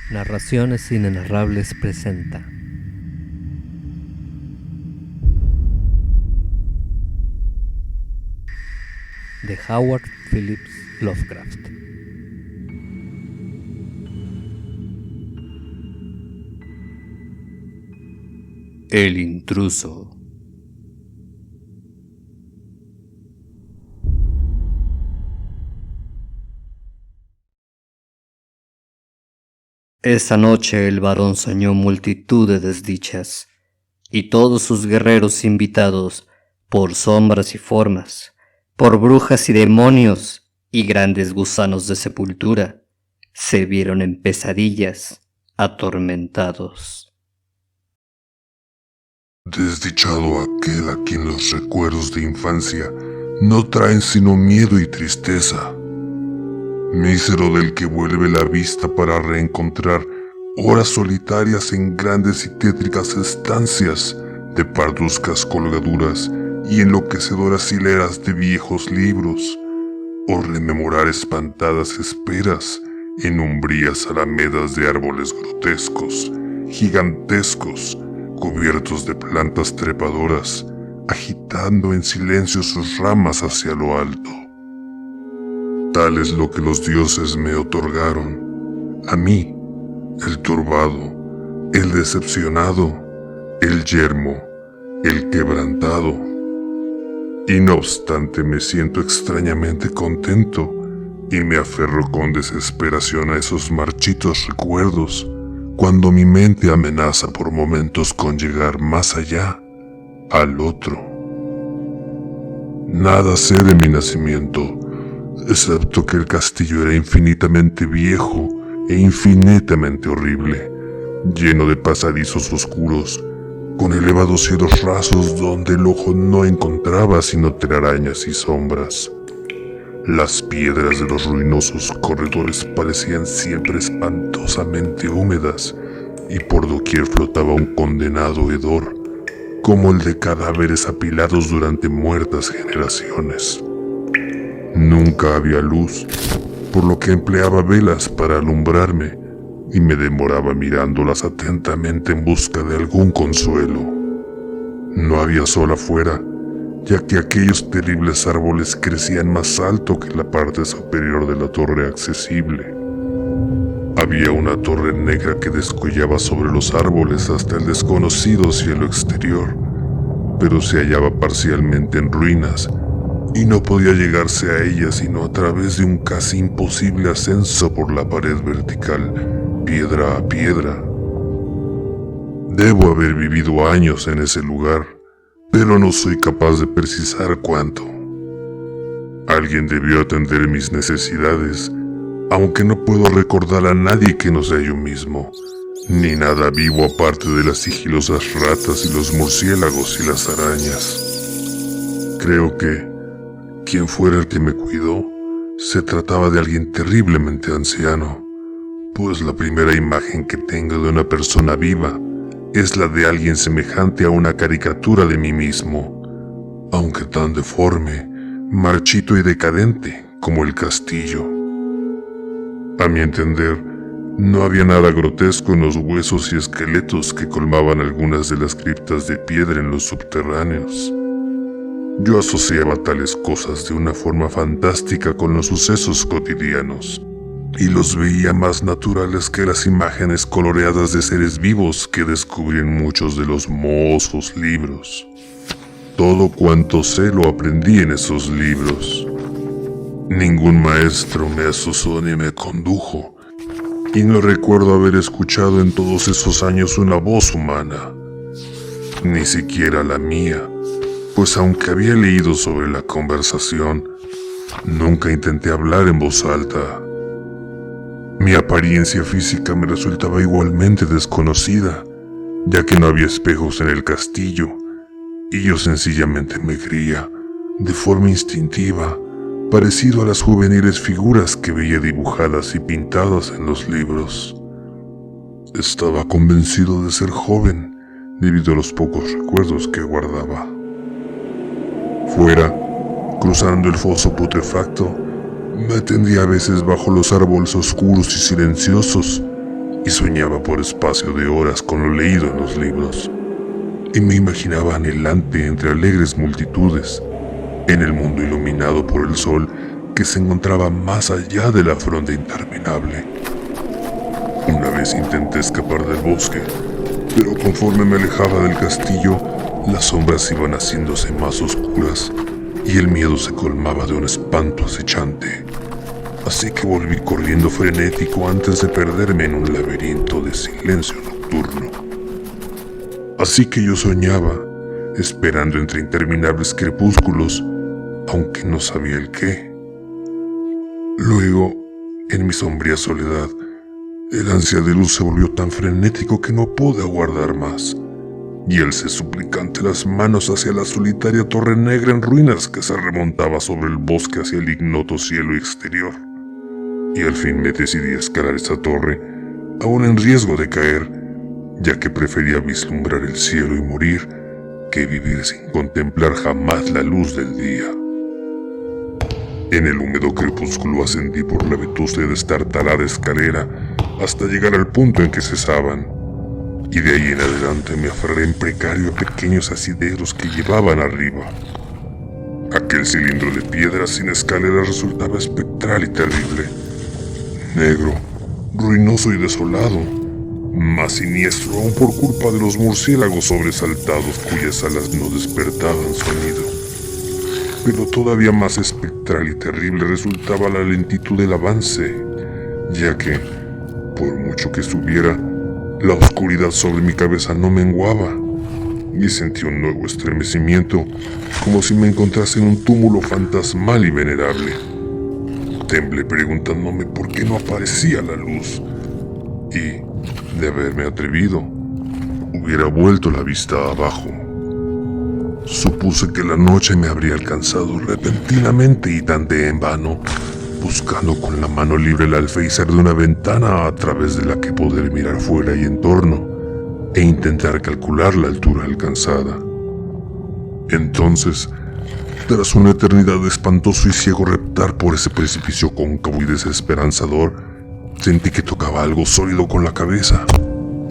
Narraciones Inenarrables presenta de Howard Phillips Lovecraft. El intruso. Esa noche el varón soñó multitud de desdichas, y todos sus guerreros invitados, por sombras y formas, por brujas y demonios, y grandes gusanos de sepultura, se vieron en pesadillas, atormentados. Desdichado aquel a quien los recuerdos de infancia no traen sino miedo y tristeza. Mísero del que vuelve la vista para reencontrar horas solitarias en grandes y tétricas estancias de parduzcas colgaduras y enloquecedoras hileras de viejos libros, o rememorar espantadas esperas en umbrías alamedas de árboles grotescos, gigantescos, cubiertos de plantas trepadoras, agitando en silencio sus ramas hacia lo alto. Tal es lo que los dioses me otorgaron, a mí, el turbado, el decepcionado, el yermo, el quebrantado. Y no obstante me siento extrañamente contento y me aferro con desesperación a esos marchitos recuerdos cuando mi mente amenaza por momentos con llegar más allá, al otro. Nada sé de mi nacimiento, excepto que el castillo era infinitamente viejo e infinitamente horrible, lleno de pasadizos oscuros, con elevados cielos rasos donde el ojo no encontraba sino telarañas y sombras. Las piedras de los ruinosos corredores parecían siempre espantosamente húmedas, y por doquier flotaba un condenado hedor, como el de cadáveres apilados durante muertas generaciones. Nunca había luz, por lo que empleaba velas para alumbrarme, y me demoraba mirándolas atentamente en busca de algún consuelo. No había sol afuera, ya que aquellos terribles árboles crecían más alto que la parte superior de la torre accesible. Había una torre negra que descollaba sobre los árboles hasta el desconocido cielo exterior, pero se hallaba parcialmente en ruinas, y no podía llegarse a ella sino a través de un casi imposible ascenso por la pared vertical, piedra a piedra. Debo haber vivido años en ese lugar, pero no soy capaz de precisar cuánto. Alguien debió atender mis necesidades, aunque no puedo recordar a nadie que no sea yo mismo, ni nada vivo aparte de las sigilosas ratas y los murciélagos y las arañas. Creo que, quien fuera el que me cuidó, se trataba de alguien terriblemente anciano, pues la primera imagen que tengo de una persona viva es la de alguien semejante a una caricatura de mí mismo, aunque tan deforme, marchito y decadente como el castillo. A mi entender, no había nada grotesco en los huesos y esqueletos que colmaban algunas de las criptas de piedra en los subterráneos. Yo asociaba tales cosas de una forma fantástica con los sucesos cotidianos, y los veía más naturales que las imágenes coloreadas de seres vivos que descubrí en muchos de los mohosos libros. Todo cuanto sé lo aprendí en esos libros. Ningún maestro me asusó ni me condujo, y no recuerdo haber escuchado en todos esos años una voz humana, ni siquiera la mía, pues aunque había leído sobre la conversación, nunca intenté hablar en voz alta. Mi apariencia física me resultaba igualmente desconocida, ya que no había espejos en el castillo, y yo sencillamente me creía, de forma instintiva, parecido a las juveniles figuras que veía dibujadas y pintadas en los libros. Estaba convencido de ser joven, debido a los pocos recuerdos que guardaba. Fuera, cruzando el foso putrefacto, me tendía a veces bajo los árboles oscuros y silenciosos, y soñaba por espacio de horas con lo leído en los libros, y me imaginaba anhelante entre alegres multitudes, en el mundo iluminado por el sol que se encontraba más allá de la fronda interminable. Una vez intenté escapar del bosque, pero conforme me alejaba del castillo, las sombras iban haciéndose más oscuras y el miedo se colmaba de un espanto acechante. Así que volví corriendo frenético antes de perderme en un laberinto de silencio nocturno. Así que yo soñaba, esperando entre interminables crepúsculos, aunque no sabía el qué. Luego, en mi sombría soledad, el ansia de luz se volvió tan frenético que no pude aguardar más, y alcé suplicante las manos hacia la solitaria torre negra en ruinas que se remontaba sobre el bosque hacia el ignoto cielo exterior. Y al fin me decidí a escalar esa torre, aún en riesgo de caer, ya que prefería vislumbrar el cielo y morir que vivir sin contemplar jamás la luz del día. En el húmedo crepúsculo ascendí por la vetusta y destartalada escalera hasta llegar al punto en que cesaban, y de ahí en adelante me aferré en precario a pequeños asideros que llevaban arriba. Aquel cilindro de piedra sin escalera resultaba espectral y terrible, negro, ruinoso y desolado, más siniestro aún por culpa de los murciélagos sobresaltados cuyas alas no despertaban sonido. Pero todavía más espectral y terrible resultaba la lentitud del avance, ya que, por mucho que subiera, la oscuridad sobre mi cabeza no menguaba, y sentí un nuevo estremecimiento, como si me encontrase en un túmulo fantasmal y venerable. Temblé preguntándome por qué no aparecía la luz, y, de haberme atrevido, hubiera vuelto la vista abajo. Supuse que la noche me habría alcanzado repentinamente y tanteé en vano, buscando con la mano libre el alféizar de una ventana a través de la que poder mirar fuera y en torno, e intentar calcular la altura alcanzada. Entonces, tras una eternidad de espantoso y ciego reptar por ese precipicio cóncavo y desesperanzador, sentí que tocaba algo sólido con la cabeza,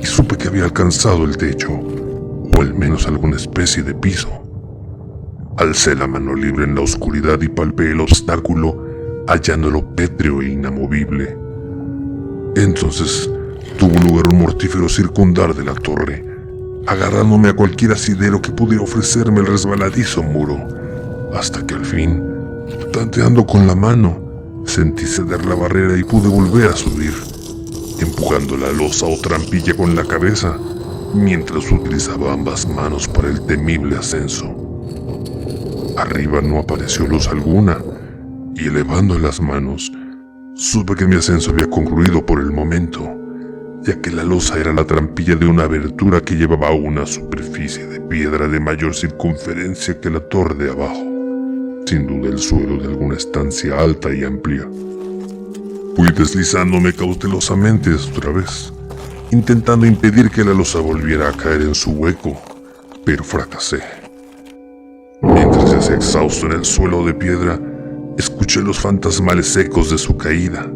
y supe que había alcanzado el techo, o al menos alguna especie de piso. Alcé la mano libre en la oscuridad y palpé el obstáculo, hallándolo pétreo e inamovible. Entonces tuvo lugar un mortífero circundar de la torre, agarrándome a cualquier asidero que pudiera ofrecerme el resbaladizo muro, hasta que al fin, tanteando con la mano, sentí ceder la barrera y pude volver a subir, empujando la losa o trampilla con la cabeza, mientras utilizaba ambas manos para el temible ascenso. Arriba no apareció luz alguna, y elevando las manos, supe que mi ascenso había concluido por el momento, ya que la losa era la trampilla de una abertura que llevaba a una superficie de piedra de mayor circunferencia que la torre de abajo, sin duda el suelo de alguna estancia alta y amplia. Fui deslizándome cautelosamente otra vez, intentando impedir que la losa volviera a caer en su hueco, pero fracasé. Mientras yacía exhausto en el suelo de piedra, escuché los fantasmales ecos de su caída,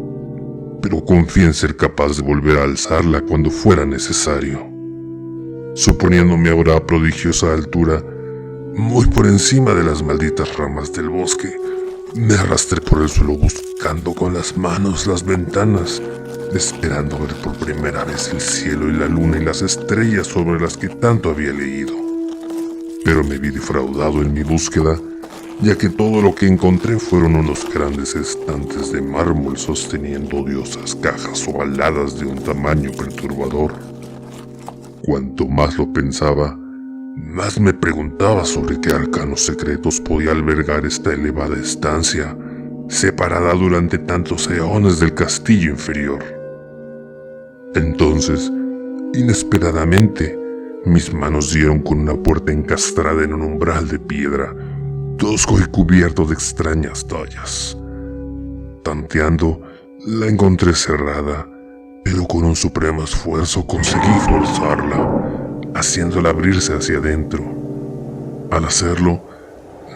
pero confié en ser capaz de volver a alzarla cuando fuera necesario. Suponiéndome ahora a prodigiosa altura, muy por encima de las malditas ramas del bosque, me arrastré por el suelo buscando con las manos las ventanas, esperando ver por primera vez el cielo y la luna y las estrellas sobre las que tanto había leído. Pero me vi defraudado en mi búsqueda, ya que todo lo que encontré fueron unos grandes estantes de mármol sosteniendo odiosas cajas ovaladas de un tamaño perturbador. Cuanto más lo pensaba, más me preguntaba sobre qué arcanos secretos podía albergar esta elevada estancia, separada durante tantos eones del castillo inferior. Entonces, inesperadamente, mis manos dieron con una puerta encastrada en un umbral de piedra, tosco y cubierto de extrañas tallas. Tanteando, la encontré cerrada, pero con un supremo esfuerzo conseguí forzarla, haciéndola abrirse hacia adentro. Al hacerlo,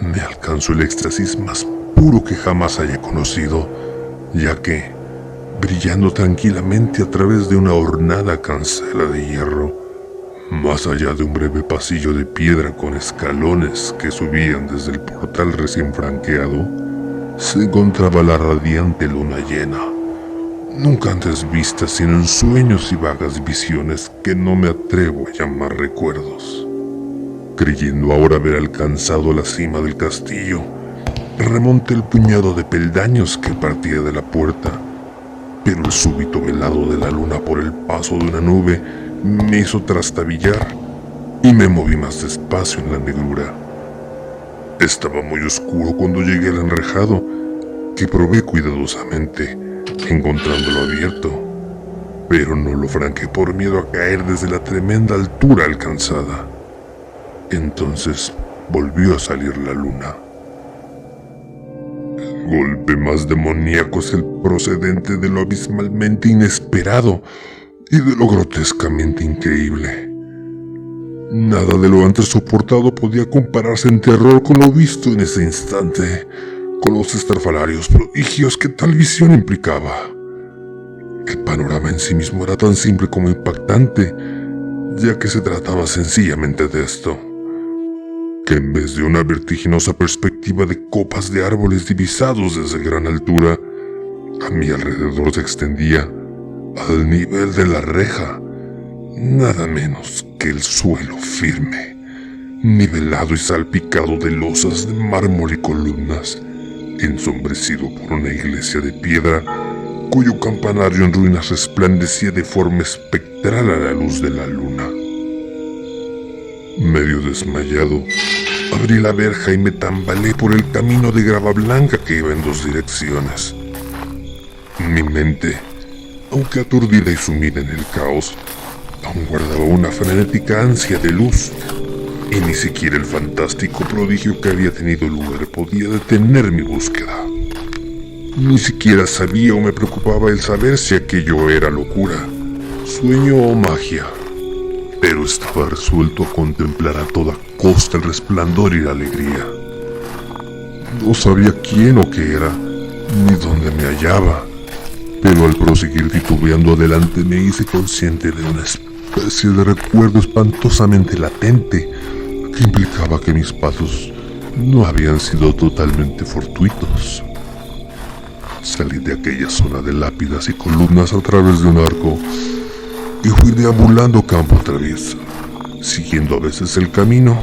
me alcanzó el éxtasis más puro que jamás haya conocido, ya que, brillando tranquilamente a través de una ornada cancela de hierro. Más allá de un breve pasillo de piedra con escalones que subían desde el portal recién franqueado, se encontraba la radiante luna llena, nunca antes vista sino en sueños y vagas visiones que no me atrevo a llamar recuerdos. Creyendo ahora haber alcanzado la cima del castillo, remonté el puñado de peldaños que partía de la puerta, pero el súbito velado de la luna por el paso de una nube me hizo trastabillar y me moví más despacio en la negrura. Estaba muy oscuro cuando llegué al enrejado, que probé cuidadosamente, encontrándolo abierto, pero no lo franqué por miedo a caer desde la tremenda altura alcanzada. Entonces volvió a salir la luna. El golpe más demoníaco es el procedente de lo abismalmente inesperado y de lo grotescamente increíble. Nada de lo antes soportado podía compararse en terror con lo visto en ese instante, con los estrafalarios prodigios que tal visión implicaba. El panorama en sí mismo era tan simple como impactante, ya que se trataba sencillamente de esto: que en vez de una vertiginosa perspectiva de copas de árboles divisados desde gran altura, a mi alrededor se extendía, al nivel de la reja, nada menos que el suelo firme, nivelado y salpicado de losas de mármol y columnas, ensombrecido por una iglesia de piedra cuyo campanario en ruinas resplandecía de forma espectral a la luz de la luna. Medio desmayado, abrí la verja y me tambaleé por el camino de grava blanca que iba en dos direcciones. Mi mente, aunque aturdida y sumida en el caos, aún guardaba una frenética ansia de luz, y ni siquiera el fantástico prodigio que había tenido lugar podía detener mi búsqueda. Ni siquiera sabía o me preocupaba el saber si aquello era locura, sueño o magia, pero estaba resuelto a contemplar a toda costa el resplandor y la alegría. No sabía quién o qué era, ni dónde me hallaba, pero al proseguir titubeando adelante me hice consciente de una especie de recuerdo espantosamente latente que implicaba que mis pasos no habían sido totalmente fortuitos. Salí de aquella zona de lápidas y columnas a través de un arco y fui deambulando campo traviesa, siguiendo a veces el camino,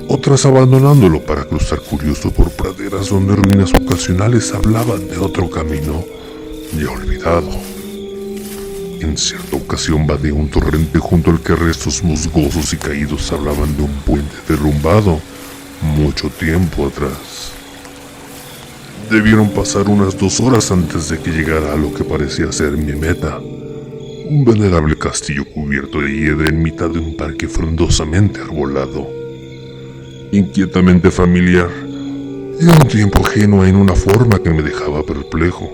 otras abandonándolo para cruzar curioso por praderas donde ruinas ocasionales hablaban de otro camino ya olvidado. En cierta ocasión vadeé un torrente junto al que restos musgosos y caídos hablaban de un puente derrumbado mucho tiempo atrás. Debieron pasar unas 2 horas antes de que llegara a lo que parecía ser mi meta, un venerable castillo cubierto de hiedra en mitad de un parque frondosamente arbolado, inquietamente familiar y a un tiempo ajeno en una forma que me dejaba perplejo.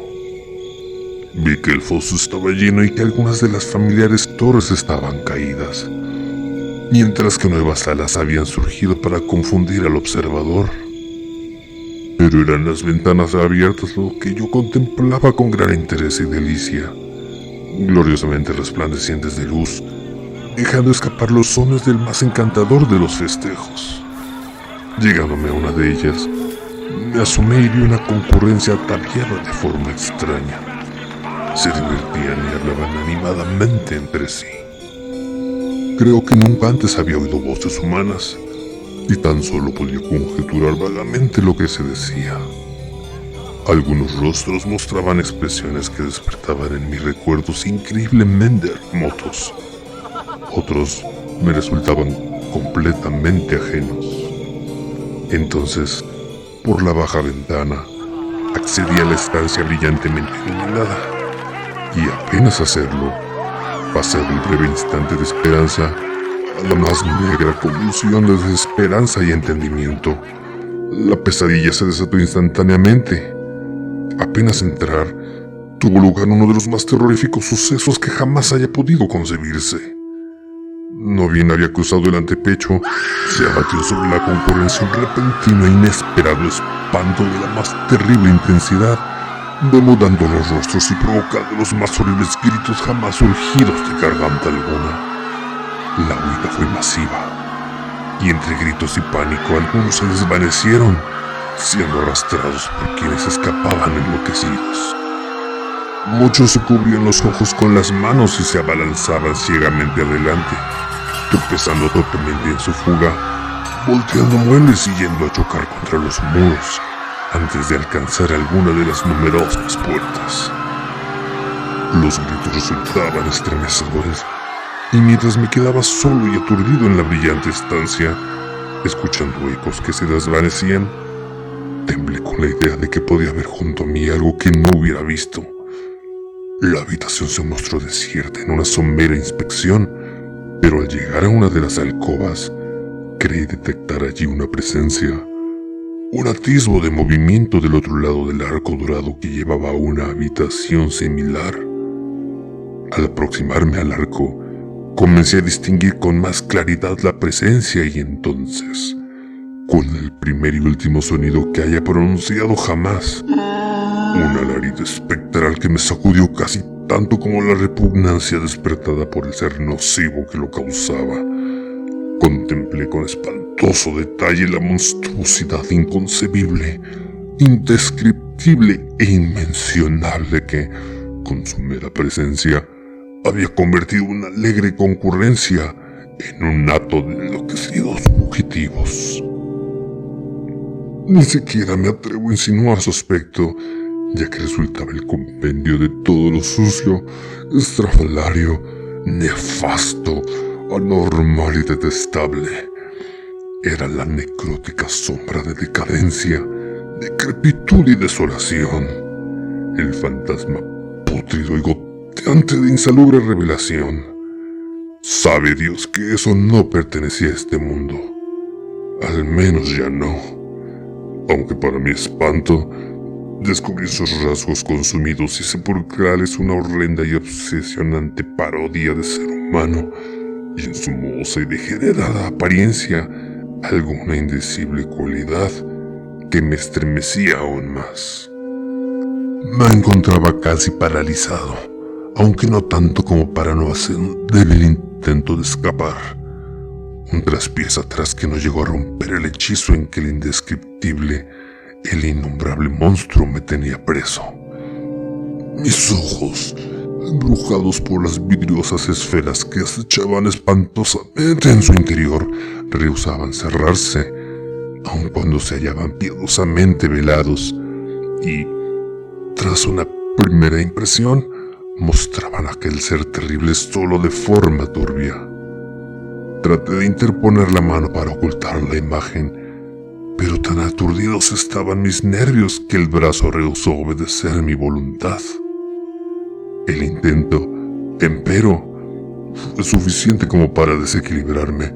Vi que el foso estaba lleno y que algunas de las familiares torres estaban caídas, mientras que nuevas alas habían surgido para confundir al observador. Pero eran las ventanas abiertas lo que yo contemplaba con gran interés y delicia, gloriosamente resplandecientes de luz, dejando escapar los sones del más encantador de los festejos. Llegándome a una de ellas, me asomé y vi una concurrencia ataviada de forma extraña. Se divertían y hablaban animadamente entre sí. Creo que nunca antes había oído voces humanas, y tan solo podía conjeturar vagamente lo que se decía. Algunos rostros mostraban expresiones que despertaban en mis recuerdos increíblemente remotos. Otros me resultaban completamente ajenos. Entonces, por la baja ventana, accedí a la estancia brillantemente iluminada, y apenas hacerlo, pasé del breve instante de esperanza a la más negra convulsión de desesperanza y entendimiento. La pesadilla se desató instantáneamente. Apenas entrar, tuvo lugar uno de los más terroríficos sucesos que jamás haya podido concebirse. No bien había cruzado el antepecho, se abatió sobre la concurrencia un repentino e inesperado espanto de la más terrible intensidad, demudando los rostros y provocando los más horribles gritos jamás surgidos de garganta alguna. La huida fue masiva, y entre gritos y pánico algunos se desvanecieron, siendo arrastrados por quienes escapaban enloquecidos. Muchos se cubrían los ojos con las manos y se abalanzaban ciegamente adelante, tropezando torpemente en su fuga, volteando muebles y yendo a chocar contra los muros antes de alcanzar alguna de las numerosas puertas. Los gritos resultaban estremecedores, y mientras me quedaba solo y aturdido en la brillante estancia, escuchando ecos que se desvanecían, temblé con la idea de que podía haber junto a mí algo que no hubiera visto. La habitación se mostró desierta en una somera inspección, pero al llegar a una de las alcobas, creí detectar allí una presencia, un atisbo de movimiento del otro lado del arco dorado que llevaba a una habitación similar. Al aproximarme al arco, comencé a distinguir con más claridad la presencia y entonces, con el primer y último sonido que haya pronunciado jamás, un alarido espectral que me sacudió casi tanto como la repugnancia despertada por el ser nocivo que lo causaba. Contemplé con espantoso detalle la monstruosidad inconcebible, indescriptible e inmencionable que, con su mera presencia, había convertido una alegre concurrencia en un hato de enloquecidos fugitivos. Ni siquiera me atrevo a insinuar su aspecto, ya que resultaba el compendio de todo lo sucio, estrafalario, nefasto, anormal y detestable. Era la necrótica sombra de decadencia, decrepitud y desolación, el fantasma pútrido y goteante de insalubre revelación. Sabe Dios que eso no pertenecía a este mundo, al menos ya no, aunque para mi espanto, descubrí sus rasgos consumidos y sepulcrales una horrenda y obsesionante parodia de ser humano, y en su mohosa y degenerada apariencia alguna indecible cualidad que me estremecía aún más. Me encontraba casi paralizado, aunque no tanto como para no hacer un débil intento de escapar. Un traspiés atrás que no llegó a romper el hechizo en que el indescriptible, el innombrable monstruo me tenía preso. Mis ojos, embrujados por las vidriosas esferas que acechaban espantosamente en su interior, rehusaban cerrarse, aun cuando se hallaban piadosamente velados, y, tras una primera impresión, mostraban aquel ser terrible solo de forma turbia. Traté de interponer la mano para ocultar la imagen, pero tan aturdidos estaban mis nervios que el brazo rehusó obedecer mi voluntad. El intento, empero, fue suficiente como para desequilibrarme,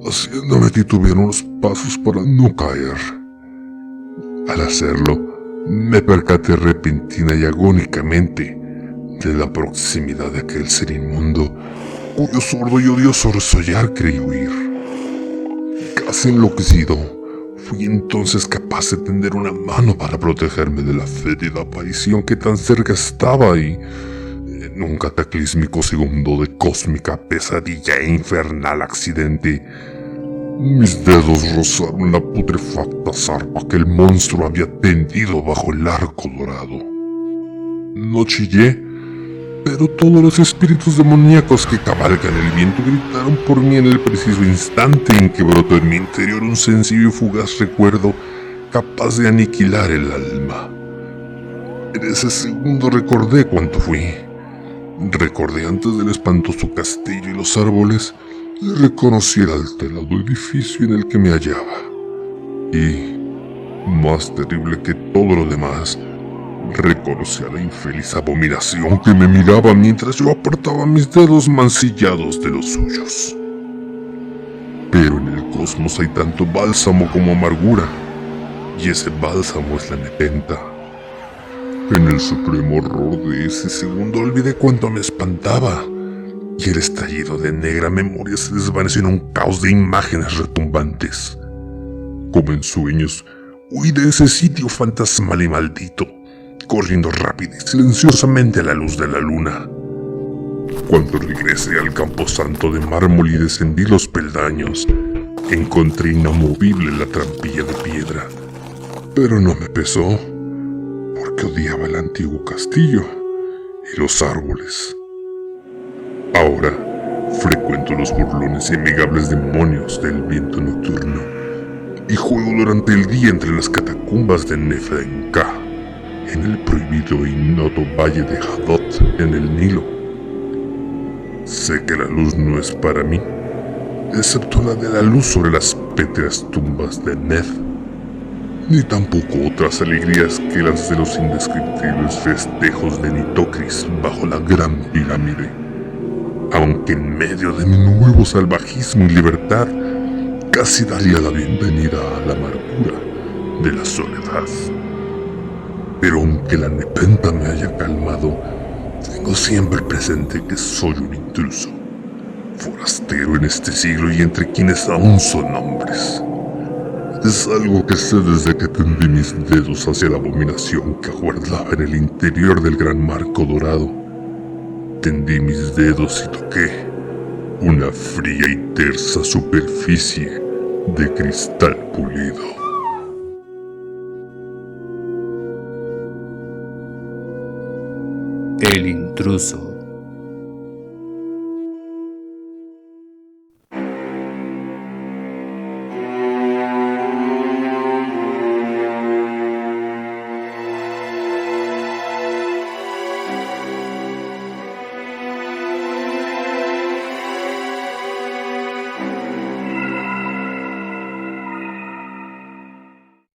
haciéndome titubear unos pasos para no caer. Al hacerlo, me percaté repentina y agónicamente de la proximidad de aquel ser inmundo, cuyo sordo y odioso resollar creí oír. Casi enloquecido, fui entonces capaz de tender una mano para protegerme de la fétida aparición que tan cerca estaba y, en un cataclísmico segundo de cósmica pesadilla e infernal accidente, mis dedos rozaron la putrefacta zarpa que el monstruo había tendido bajo el arco dorado. No chillé, pero todos los espíritus demoníacos que cabalgan el viento gritaron por mí en el preciso instante en que brotó en mi interior un sencillo y fugaz recuerdo capaz de aniquilar el alma. En ese segundo recordé cuánto fui. Recordé antes del espantoso castillo y los árboles, y reconocí el alterado edificio en el que me hallaba. Y, más terrible que todo lo demás, reconocí a la infeliz abominación que me miraba mientras yo apartaba mis dedos mancillados de los suyos. Pero en el cosmos hay tanto bálsamo como amargura, y ese bálsamo es la nepenta. En el supremo horror de ese segundo olvidé cuánto me espantaba, y el estallido de negra memoria se desvaneció en un caos de imágenes retumbantes. Como en sueños, huí de ese sitio fantasmal y maldito, corriendo rápida y silenciosamente a la luz de la luna. Cuando regresé al camposanto de mármol y descendí los peldaños, encontré inamovible la trampilla de piedra, pero no me pesó, porque odiaba el antiguo castillo y los árboles. Ahora frecuento los burlones y amigables demonios del viento nocturno y juego durante el día entre las catacumbas de Nefrenka, en el prohibido e ignoto valle de Hadot en el Nilo. Sé que la luz no es para mí, excepto la de la luz sobre las pétreas tumbas de Nef, ni tampoco otras alegrías que las de los indescriptibles festejos de Nitocris bajo la gran pirámide. Aunque en medio de mi nuevo salvajismo y libertad, casi daría la bienvenida a la amargura de la soledad. Pero aunque la nepenta me haya calmado, tengo siempre presente que soy un intruso, forastero en este siglo y entre quienes aún son hombres. Es algo que sé desde que tendí mis dedos hacia la abominación que aguardaba en el interior del gran marco dorado. Tendí mis dedos y toqué una fría y tersa superficie de cristal pulido. El intruso.